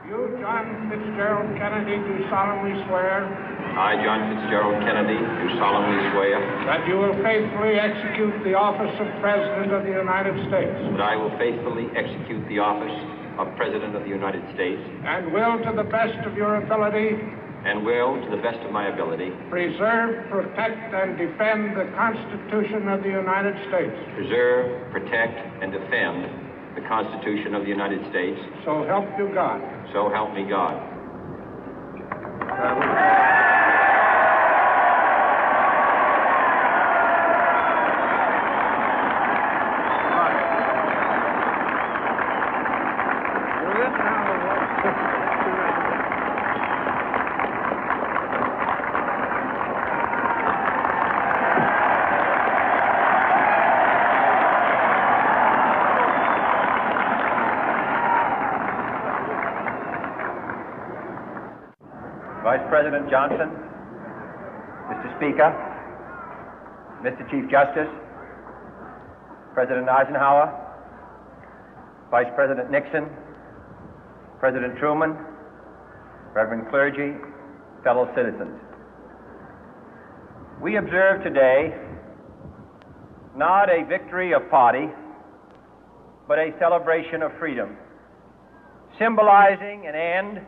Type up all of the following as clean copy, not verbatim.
You, John Fitzgerald Kennedy, do solemnly swear. I, John Fitzgerald Kennedy, do solemnly swear. That you will faithfully execute the office of President of the United States. That I will faithfully execute the office of President of the United States. And will, to the best of your ability. And will, to the best of my ability. Preserve, protect, and defend the Constitution of the United States. Preserve, protect, and defend the Constitution of the United States. So help you God. So help me God. Vice President Johnson, Mr. Speaker, Mr. Chief Justice, President Eisenhower, Vice President Nixon, President Truman, Reverend clergy, fellow citizens. We observe today not a victory of party, but a celebration of freedom, symbolizing an end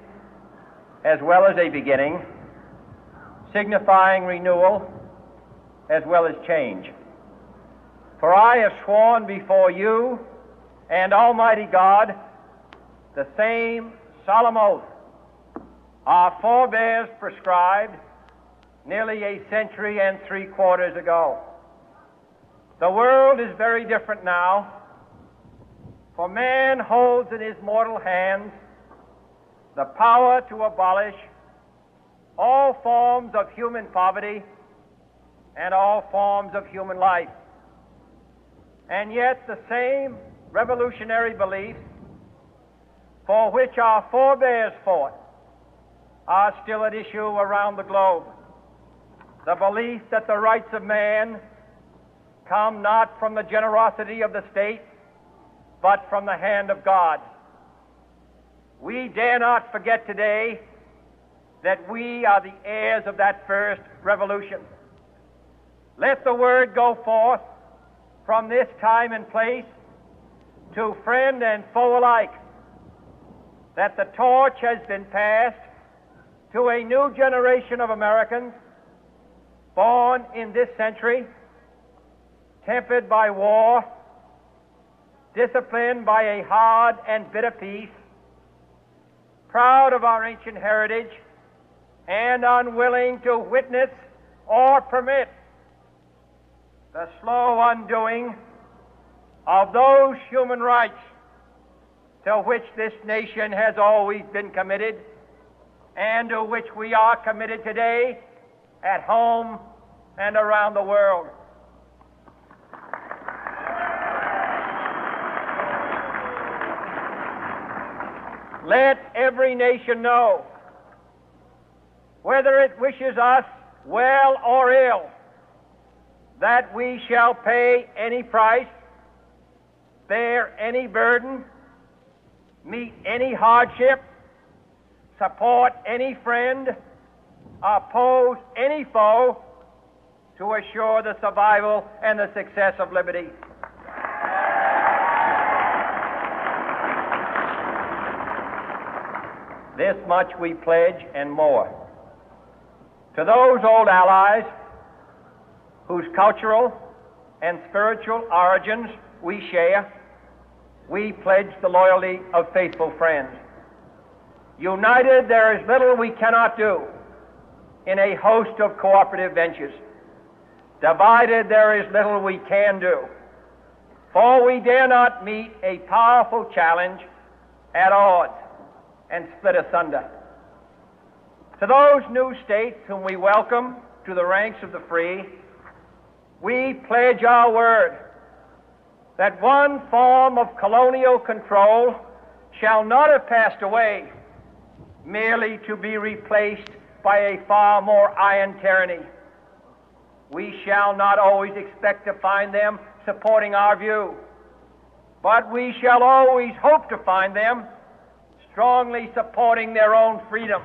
as well as a beginning, signifying renewal as well as change. For I have sworn before you and Almighty God the same solemn oath our forebears prescribed nearly a century and 3/4 ago. The world is very different now, for man holds in his mortal hands the power to abolish all forms of human poverty and all forms of human life. And yet the same revolutionary beliefs for which our forebears fought are still at issue around the globe. The belief that the rights of man come not from the generosity of the state, but from the hand of God. We dare not forget today that we are the heirs of that first revolution. Let the word go forth from this time and place to friend and foe alike that the torch has been passed to a new generation of Americans born in this century, tempered by war, disciplined by a hard and bitter peace, proud of our ancient heritage, and unwilling to witness or permit the slow undoing of those human rights to which this nation has always been committed and to which we are committed today at home and around the world. Let every nation know, whether it wishes us well or ill, that we shall pay any price, bear any burden, meet any hardship, support any friend, oppose any foe to assure the survival and the success of liberty. This much we pledge and more. To those old allies whose cultural and spiritual origins we share, we pledge the loyalty of faithful friends. United, there is little we cannot do in a host of cooperative ventures. Divided, there is little we can do, for we dare not meet a powerful challenge at odds and split asunder. To those new states whom we welcome to the ranks of the free, we pledge our word that one form of colonial control shall not have passed away merely to be replaced by a far more iron tyranny. We shall not always expect to find them supporting our view, but we shall always hope to find them strongly supporting their own freedom,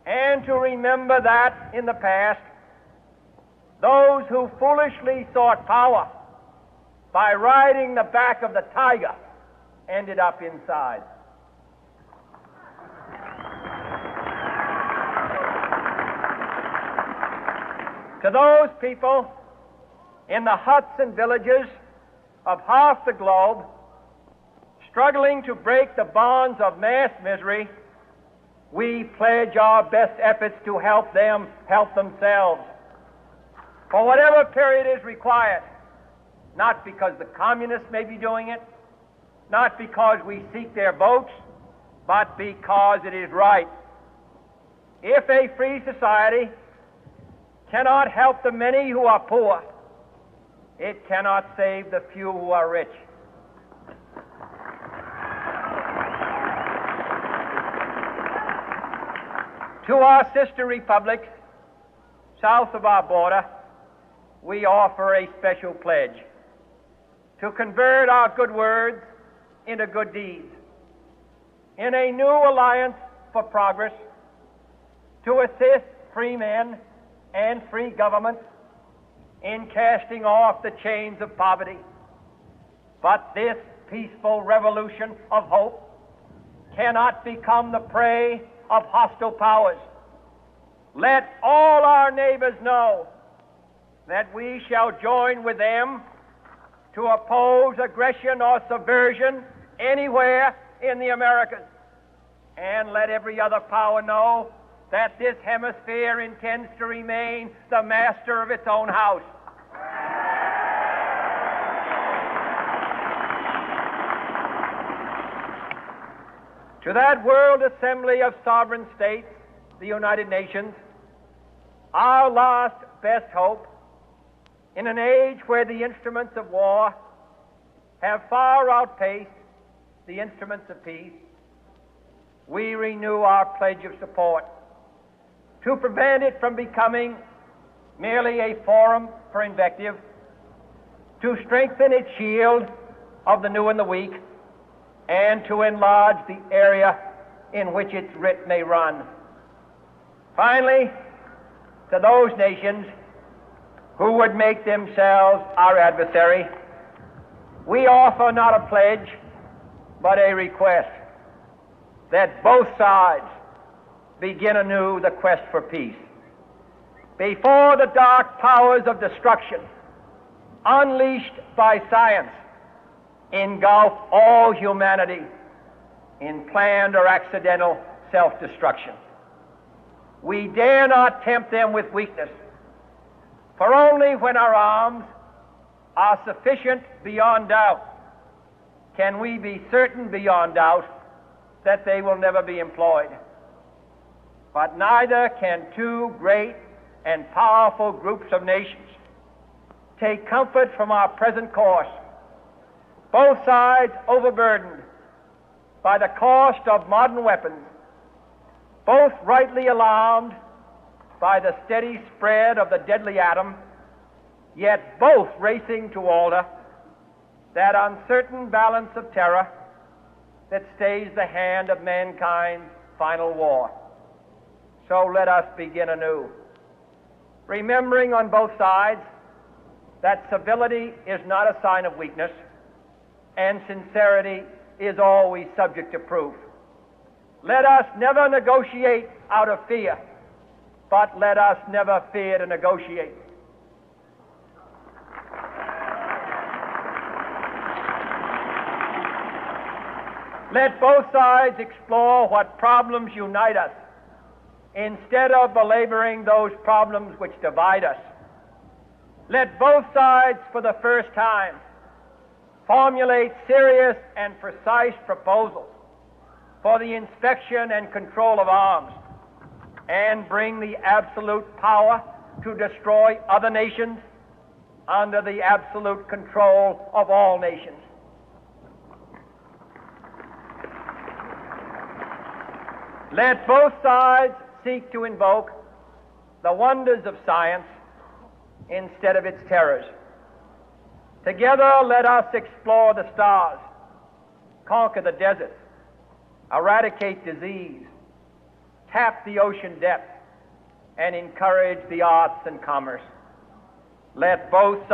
and to remember that in the past, those who foolishly sought power by riding the back of the tiger ended up inside. To those people in the huts and villages of half the globe struggling to break the bonds of mass misery, we pledge our best efforts to help them help themselves for whatever period is required, not because the communists may be doing it, not because we seek their votes, but because it is right. If a free society cannot help the many who are poor, it cannot save the few who are rich. To our sister republics south of our border, we offer a special pledge to convert our good words into good deeds, in a new alliance for progress, to assist free men and free governments in casting off the chains of poverty. But this peaceful revolution of hope cannot become the prey of hostile powers. Let all our neighbors know that we shall join with them to oppose aggression or subversion anywhere in the Americas. And let every other power know that this hemisphere intends to remain the master of its own house. To that World Assembly of Sovereign States, the United Nations, our last best hope, in an age where the instruments of war have far outpaced the instruments of peace, we renew our pledge of support to prevent it from becoming merely a forum for invective, to strengthen its shield of the new and the weak, and to enlarge the area in which its writ may run. Finally, to those nations who would make themselves our adversary, we offer not a pledge, but a request that both sides begin anew the quest for peace. Before the dark powers of destruction, unleashed by science, engulf all humanity in planned or accidental self-destruction, we dare not tempt them with weakness, for only when our arms are sufficient beyond doubt can we be certain beyond doubt that they will never be employed. But neither can two great and powerful groups of nations take comfort from our present course, both sides overburdened by the cost of modern weapons, both rightly alarmed by the steady spread of the deadly atom, yet both racing to alter that uncertain balance of terror that stays the hand of mankind's final war. So let us begin anew, remembering on both sides that civility is not a sign of weakness, and sincerity is always subject to proof. Let us never negotiate out of fear, but let us never fear to negotiate. Let both sides explore what problems unite us, instead of belaboring those problems which divide us. Let both sides, for the first time, formulate serious and precise proposals for the inspection and control of arms, and bring the absolute power to destroy other nations under the absolute control of all nations. Let both sides seek to invoke the wonders of science instead of its terrors. Together, let us explore the stars, conquer the deserts, eradicate disease, tap the ocean depth, and encourage the arts and commerce. Let both sides